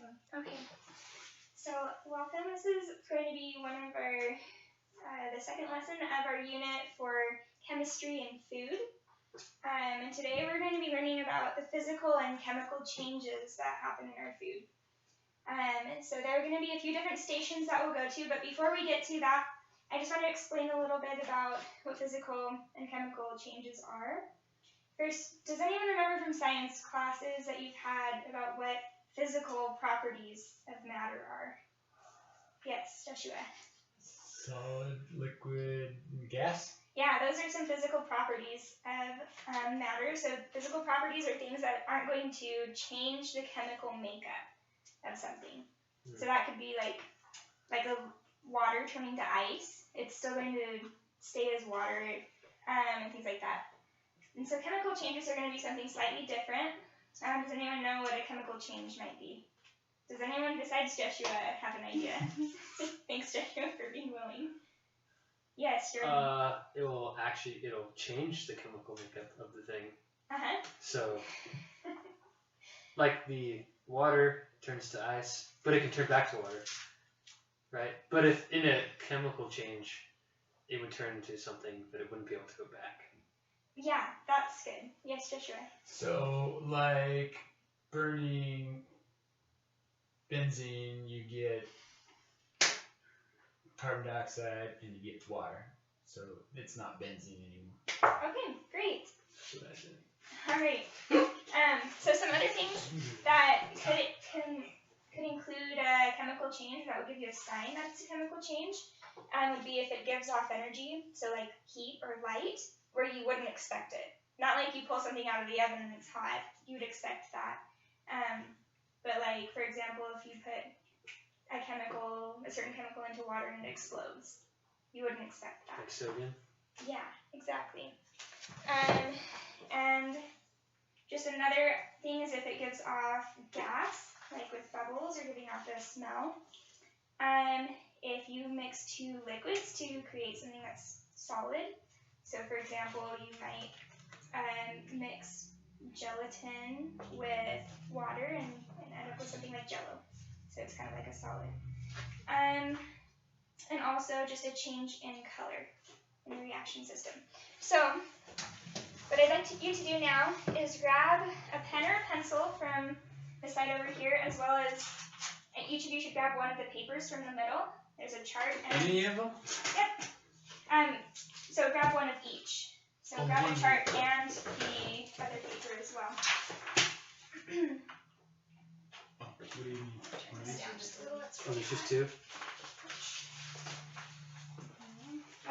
microphone. Okay. So welcome. This is going to be one of our, the second lesson of our unit for chemistry and food. And today we're going to be learning about the physical and chemical changes that happen in our food. So there are going to be a few different stations that we'll go to, but before we get to that, I just want to explain a little bit about what physical and chemical changes are. First, does anyone remember from science classes that you've had about what physical properties of matter are? Yes, Joshua. Solid, liquid, gas? Yeah, those are some physical properties of matter. So physical properties are things that aren't going to change the chemical makeup of something. So that could be like the water turning to ice. It's still going to stay as water, and things like that. And so chemical changes are going to be something slightly different. Does anyone know what a chemical change might be? Does anyone besides Joshua have an idea? Thanks, Joshua, for being willing. Yes, Jordan. It'll change the chemical makeup of the thing. Uh-huh. So, like the water turns to ice, but it can turn back to water, right? But if in a chemical change, it would turn into something that it wouldn't be able to go back. Yeah, that's good. Yes, Joshua. So, like burning benzene, you get carbon dioxide and you get water. So it's not benzene anymore. Okay, great. That's what I said. All right. So some other things that could include a chemical change that would give you a sign that it's a chemical change would be if it gives off energy, so like heat or light, where you wouldn't expect it. Not like you pull something out of the oven and it's hot. You'd expect that. But like, for example, if you put a certain chemical into water and it explodes, you wouldn't expect that. Like sodium? Yeah, exactly. And just another thing is if it gives off gas, like with bubbles or giving off a smell. If you mix two liquids to create something that's solid, so for example, you might mix gelatin with water and end up with something like Jell-O. So it's kind of like a solid. And also just a change in color in the reaction system. So what I'd like you to do now is grab a pen or a pencil from the side over here, as well as each of you should grab one of the papers from the middle. There's a chart. Any of them? Yep. So grab one of each. So grab the chart and the other paper as well. What do you mean? Just a little. There's just two.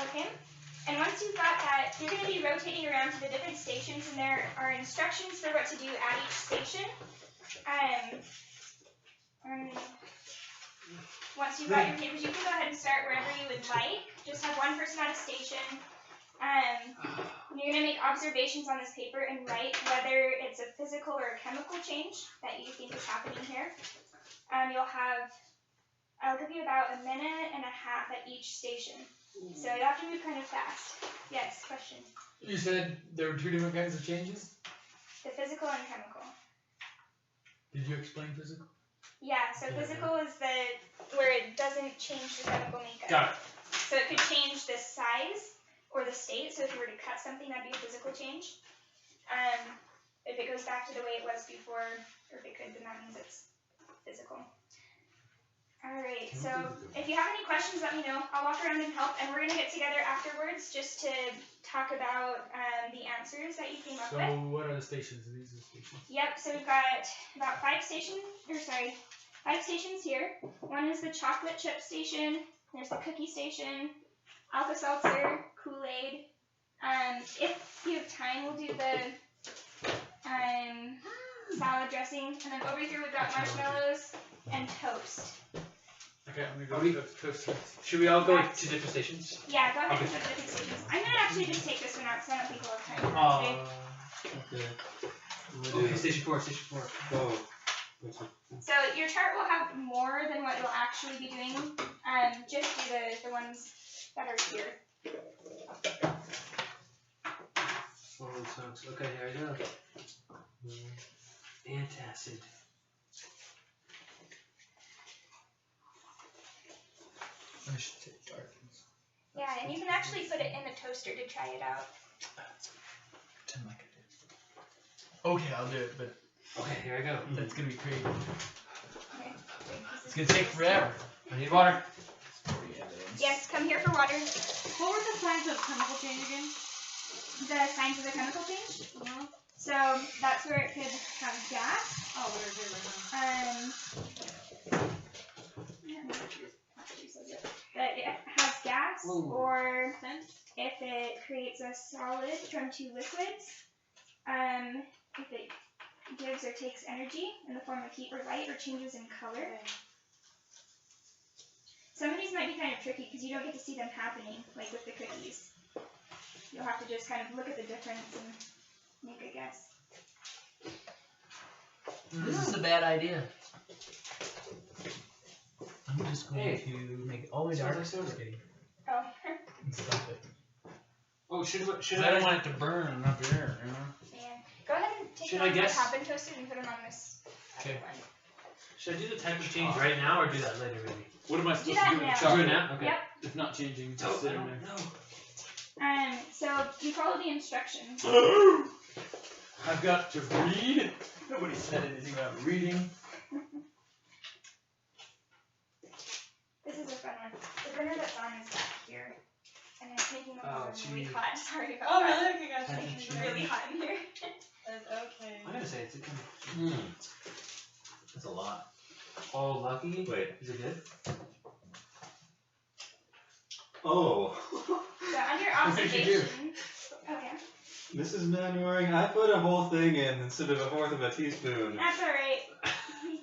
Okay. And once you've got that, you're going to be rotating around to the different stations, and there are instructions for what to do at each station. Once you've got your papers, you can go ahead and start wherever you would like. Just have one person at a station. You're going to make observations on this paper and write whether it's a physical or a chemical change that you think is happening here. I'll give you about a minute and a half at each station. So you have to move kind of fast. Yes, question? You said there were two different kinds of changes? The physical and chemical. Did you explain physical? Yeah, so physical is where it doesn't change the chemical makeup. Got it. So it could change the size or the state. So if you were to cut something, that'd be a physical change. If it goes back to the way it was before, or if it could, then that means it's physical. All right, so if you have any questions, let me know. I'll walk around and help, and we're going to get together afterwards just to talk about the answers that you came up with. So what are the stations? These are the stations? Yep, so we've got about 5 stations here. One is the chocolate chip station. There's the cookie station, Alka-Seltzer, Kool-Aid. If you have time, we'll do the salad dressing. And then over here we've got marshmallows and toast. Okay, I'm going to go toast. Should we all go to different stations? Yeah, go ahead and go to different stations. I'm going to actually just take this one out because I don't think we'll have time for that today. Okay, station 4. Go. So your chart will have more than what you'll actually be doing. Just do the ones that are here. Holy smokes. Okay, here I go. Fantastic. I should take darkens. Yeah, and you can actually put it in the toaster to try it out. Pretend like I did. Okay, I'll do it, but Okay, here I go. that's gonna be crazy. Okay. It's gonna take forever. I need water. Yes, come here for water. What were the signs of chemical change again? The signs of the chemical change. So that's where it could have gas. Oh, what are they right Yeah, I'm not sure it actually says it. But it has gas, Ooh. or now? if it creates a solid from two liquids, if it gives or takes energy in the form of heat or light, or changes in color. Some of these might be kind of tricky because you don't get to see them happening, like with the cookies. You'll have to just kind of look at the difference and make a guess. This is a bad idea. I'm just going to make it all the way dark. Soda. Just kidding. Oh, And stop it. Oh, should I don't want it to burn up there, you know? man. Go ahead and take Should those I guess? happen toasters and put them on this other Okay. one. Should I do the type of change right now or do that later, maybe? What am I Do supposed that to do with now. the Do it chocolate? now? Okay. Yep. If not changing, Oh, just sit I in don't there. know. So you follow the instructions. I've got to read. Nobody said anything about reading. This is a fun one. The burner that's on is back here. And it's making the Oh, water really gee. hot. Sorry about Oh, that. really? Okay, gotcha. Tiny It's change. really hot in here. That's okay. I'm gonna say it's a kind of. That's a lot. Oh, lucky. Wait. Is it good? Oh. So under What did you do? observation. Okay. Mrs. Manwaring, I put a whole thing in instead of a fourth of a teaspoon. That's alright.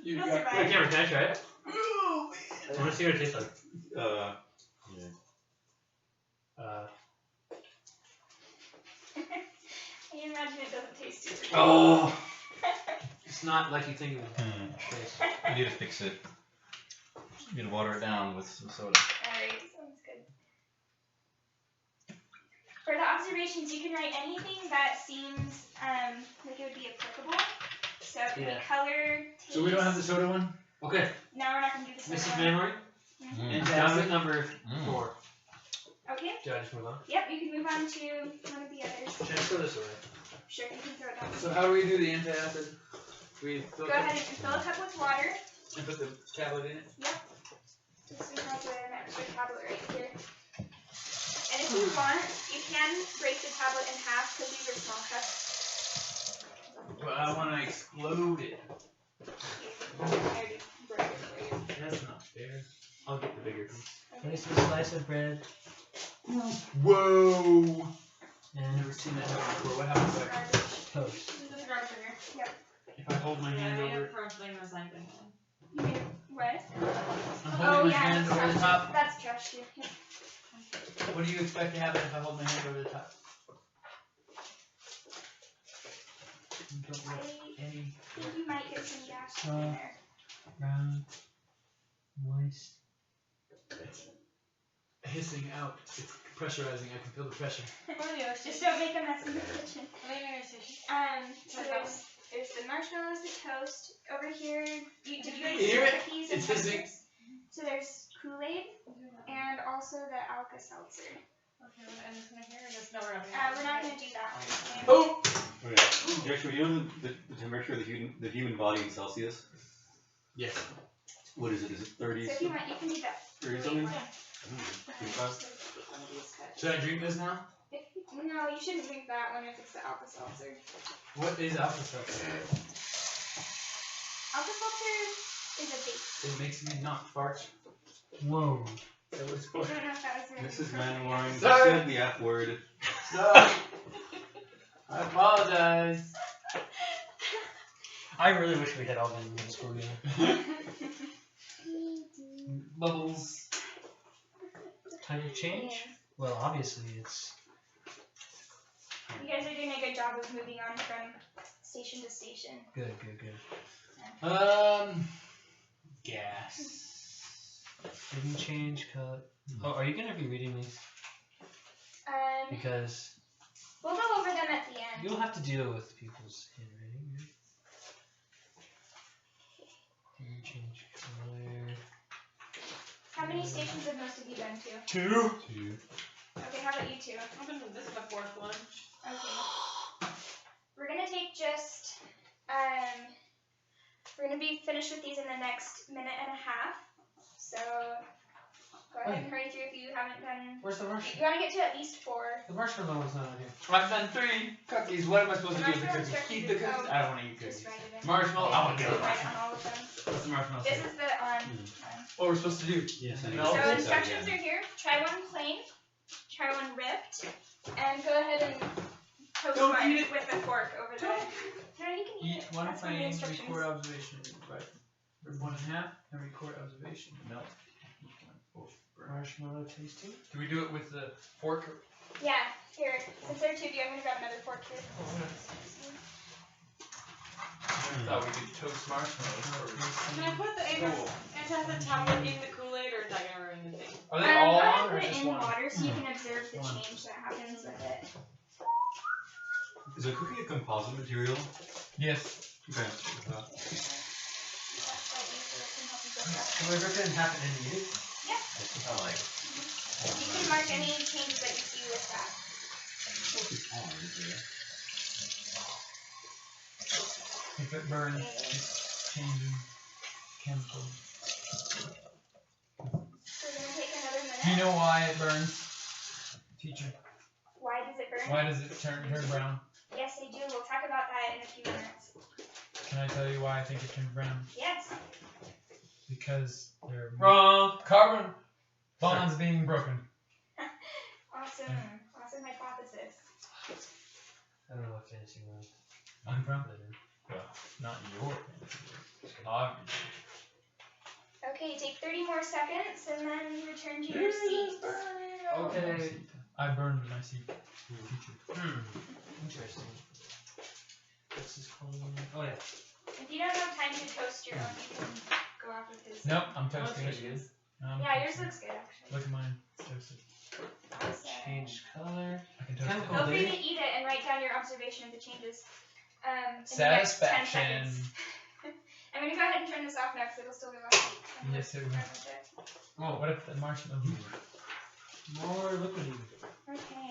You You'll got- Hey, survive. Cameron, can I try it? I wanna see what it tastes like. I can imagine it doesn't taste super good. Oh. It's not like you think it would taste. I need to fix it. You need to water it down with some soda. Alright, sounds good. For the observations, you can write anything that seems like it would be applicable. So it can Yeah. be color, taste. So we don't have the soda one? Okay, Now we're not going to do the Mrs. second one. Manwaring, Mhm. down with number 4. Okay, Do I just move on? yep, you can move on to one of the others. Should I throw this away? Sure, you can throw it down. So how do we do the antacid? We fill Go ahead and fill a cup with water. and put the tablet in it? This one has an extra tablet right here. And if you want, you can break the tablet in half because these are small cups. Well, I want to explode it. I already broke it for you. That's not fair. I'll get the bigger piece. Place a slice of bread Whoa! and Never seen that happen before. What happens if Garbage. toast. Just grab sugar. I hold my Yeah, hand I over have it? currently recycling. You mean, what? I'm Oh, holding my yeah, hand that's over the trash. top. That's trash too. Yeah. What do you expect to happen if I hold my hand over the top? Don't I let any think you might get some gas in there. Round, moist. hissing out. It's pressurizing. I can feel the pressure. Just don't make a mess in the kitchen. So What there's the marshmallows, the toast. Over here, did you guys You hear see it? cookies It's and hissing. cupcakes? So there's Kool-Aid and also the Alka-Seltzer. Okay, I'm just gonna hear this. No, we're not We're not going to do that one. Oh! Okay. Joshua, you know the temperature of the human body in Celsius? Yes. What is it? Is it 30? So if you want, you can do that. 30 something? Should I drink this now? No, you shouldn't drink that one if it's the Alka-Seltzer. What is Alka-Seltzer? Alka-Seltzer is a vape. It makes me not fart. Whoa. Is that what it's I for? don't know if that was very Mrs. appropriate. Manwaring, you Sorry. said the F word. Sorry. I apologize. I really wish we had all been in middle school together. Bubbles. Time to change? Well, obviously it's. You guys are doing a good job of moving on from station to station. Good. Gas. Didn't change cut. Oh, are you gonna be reading these? Because We'll go over them at the end. you'll have to deal with people's handwriting, right? Didn't change color. How many stations have most of you been to? 2. Okay, how about you two? This is the fourth one. Okay. We're gonna take just, we're gonna be finished with these in the next minute and a half. So, go ahead and hurry through if you haven't done. Where's the marshmallow? You wanna get to at least 4. The marshmallow's not on here. I've done 3 cookies. What am I supposed to do with the Marshmallow cookies? instructions Eat the is- cookies? oh, I don't want to eat Just cookies. write it in. Marshmallow? I want to Just do write on all of them. What's the marshmallow This say? is the on. What we're supposed to do? Yes, I No. So Okay. instructions are here. Try one plain, try one ripped, and go ahead and toast Don't one eat it. with the fork over the. No, you can eat Eat it. one That's one of the plain, instructions. record observation, right? Rip 1 in half, and record observation. Melt. Marshmallow tasting. Do we do it with the fork? Yeah, here. Since there are 2 of you, I'm gonna grab another fork here. I thought we could toast marshmallows. Can I put the antacid tablet in the Kool-Aid, or is that gonna ruin the thing? Are they Go all ahead on and or put it just in one? water so you can observe the One. change that happens with it. Is a cookie a composite material? Yes. Okay. That's slightly so it can help you get that. Can we rip it in half and then eat it? I like it. You can mark any changes that you see with that. If it burns, it's changing chemicals. So we're gonna take another minute. Do you know why it burns? Teacher, Why does it burn? why does it turn brown? Yes, I do. We'll talk about that in a few minutes. Can I tell you why I think it turns brown? Yes. Because they're Wrong. carbon bonds being broken. Awesome. Awesome hypothesis. I don't know what fancy one. I'm from? Well, not your obviously. Okay, take 30 more seconds and then return to your seats. Okay. I burned my seat. Teacher. Interesting. What's this called? Oh yeah. If you don't have time to toast your own, you can go off with his. Nope, I'm That's toasting pretty it. good. Yeah, yours looks good actually. Look at mine. It's toasted. Awesome. Change color. I can toast Chemical. it. Feel free to eat it and write down your observation of the changes. In the next 10 Satisfaction. seconds. I'm gonna go ahead and turn this off now because it'll still be live. Yes, it will. Oh, Oh, what if the marshmallow? more liquidy. Okay.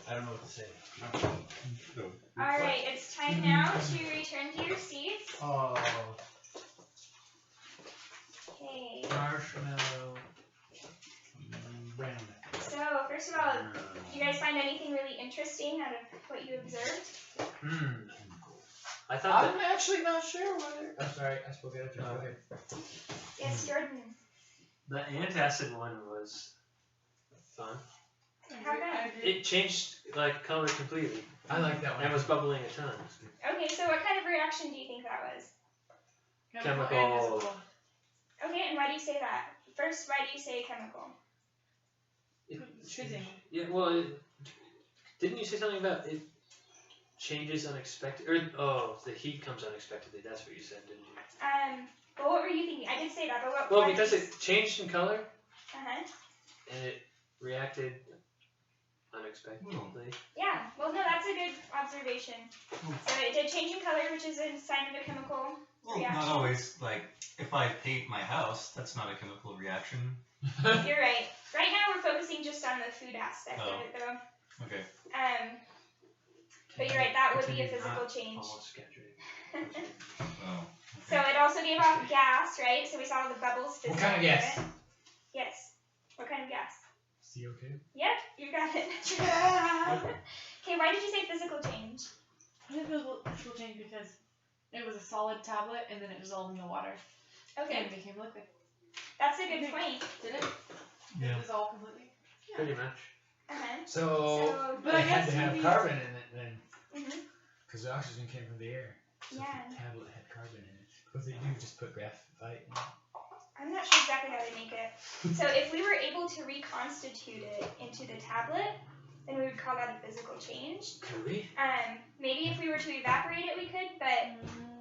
I don't know what to say. Alright, it's time now to return to your seats. Oh, Okay. marshmallow. Brown. So, first of all, do you guys find anything really interesting out of what you observed? I thought that. I'm actually not sure whether. I'm sorry, I spoke out of turn. Go ahead. Yes, Jordan. The antacid one was fun. How come? It changed like color completely I like that one. and was bubbling a ton. Okay, so what kind of reaction do you think that was? Chemical. and visible. Okay, and why do you say that? First, why do you say chemical? Choosing. Yeah, well, didn't you say something about it changes unexpected? Or the heat comes unexpectedly. That's what you said, didn't you? Well, what were you thinking? I did say that, but what? Well, why because did you... it changed in color Uh-huh. and it reacted unexpectedly. Yeah, well, no, that's a good observation. So it did change in color, which is a sign of a chemical Well, reaction. not always. Like, if I paint my house, that's not a chemical reaction. You're right. Right now, we're focusing just on the food aspect of it, though. Okay. But you're right, that would be a Continue physical not change. almost exaggerating. Oh. So it also gave off gas, right? So we saw the bubbles What fizzing kind of out gas? it. Yes. What kind of gas? CO2. Yep, you got it. Okay, why did you say physical change? I think it will change because it was a solid tablet and then it dissolved in the water Okay, and became liquid. that's a good point. Did it? Yeah. It dissolved completely? Pretty much. Uh-huh. So, But they I had guess to have maybe- carbon in it then, Mm-hmm. because the oxygen came from the air. So Yeah. if the tablet had carbon in it, because they do just put graphite in it. I'm not sure exactly how they make it. So if we were able to reconstitute it into the tablet, then we would call that a physical change. Could we? Maybe if we were to evaporate it, we could, but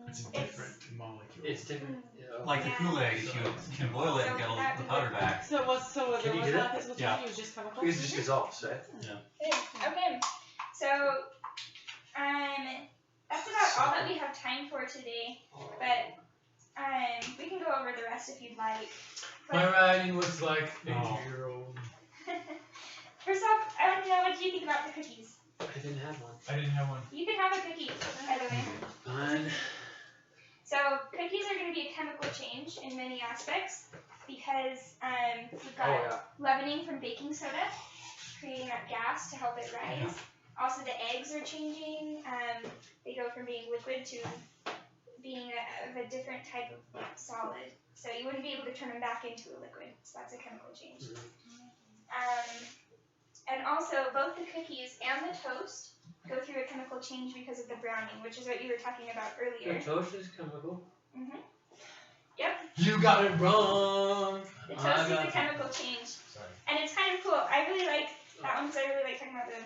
It's a It's- different molecule. It's different. Like the Yeah. Kool-Aid, if you can boil it and get all the powder back. So it was Can there you was do not that? physical Yeah. change, it was just chemical? Because it just dissolves, right? good. Okay. So that's about all that we have time for today. But we can go over the rest test if you'd like. My writing looks like a Oh. 2-year-old. First off, I want to know what do you think about the cookies? I didn't have one. I didn't have one. You can have a cookie, by the way. Fine. So cookies are going to be a chemical change in many aspects because we've got Oh yeah. leavening from baking soda, creating that gas to help it rise. Also, the eggs are changing. They go from being liquid to being a different type of solid. So you wouldn't be able to turn them back into a liquid. So that's a chemical change. And also, both the cookies and the toast go through a chemical change because of the browning, which is what you were talking about The earlier. toast is chemical. You got it wrong. The I toast is got a you. chemical change. Sorry. And it's kind of cool. I really like that one because I really like talking about the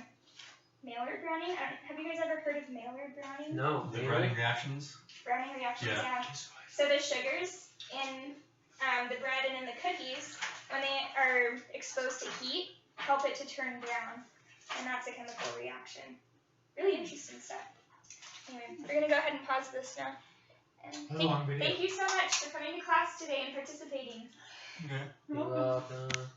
Maillard browning. Have you guys ever heard of Maillard browning? No. The really? running reactions. Browning reactions, Yeah. yeah. So the sugars in the bread and in the cookies, when they are exposed to heat, help it to turn brown. And that's a chemical reaction. Really interesting stuff. Anyway, we're going to go ahead and pause this now. And That's a long video. thank you so much for coming to class today and participating. Okay. You're welcome.